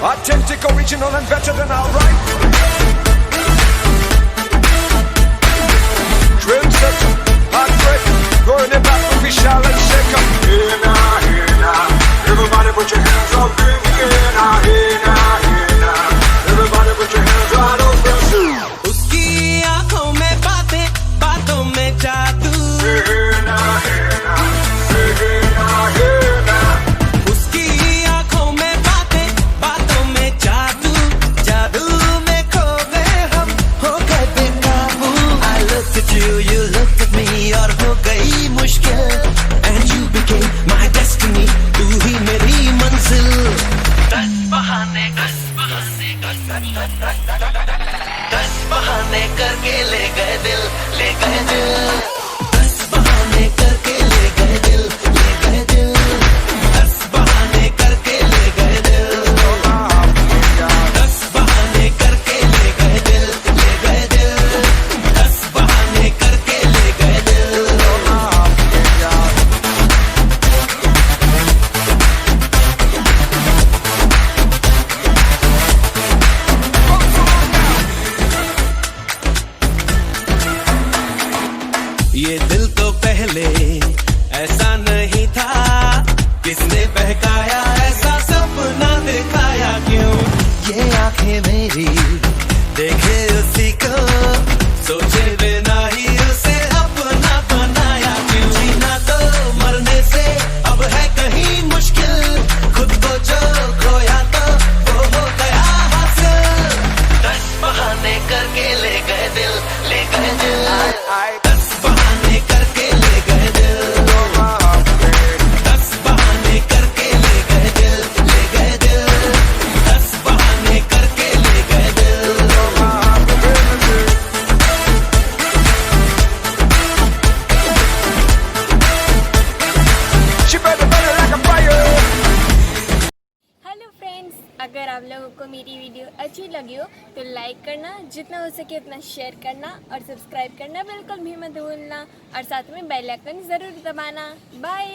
Authentic, original and better than alright. Drill setter, heartbreak, throwing it back from Vishal and Shekhar. Hey now, everybody put your hands up, bring it in now. Hey now, everybody put your hands right up, उसकी आँखों में बातें, बातों में जादू. उसकी आँखों में बातें, बातों में जादू. जादू में खो गए हम, हो गए बेकाबू. I looked at you, you looked at me, और हो गई मुश्किल. And you became my destiny, तू ही मेरी मंजिल. 10 बहाने करके ले गए दिल, ले गए दिल. 10 बहाने करके ले गए दिल, ले गए दिल. 10 बहाने करके ले गए दिल. 10 बहाने करके ले गए दिल, ले गए दिल. 10 बहाने करके ले गए दिल. ये दिल तो पहले ऐसा नहीं था, किसने बहकाया ऐसा सपना दिखाया क्यों? ये आंखें मेरी देखे उसी को, सोचे बिना ही उसे अपना बनाया क्यों? जीना तो मरने से अब है कहीं मुश्किल, खुद को जो खोया तो वो हो गया हासिल. 10 बहाने करके ले गए दिल, ले गए दिल. 10 बहाने करके ले गए दिल. 10 बहाने करके ले गए दिल, ले गए दिल. 10 बहाने करके ले गए दिल. She better burn it like a fire. Hello friends, अगर आप लोगों को मेरी वीडियो अच्छी लगी हो तो लाइक करना, जितना हो सके उतना शेयर करना और सब्सक्राइब करना बिल्कुल भी मत भूलना, और साथ में बेल आइकन ज़रूर दबाना. बाय.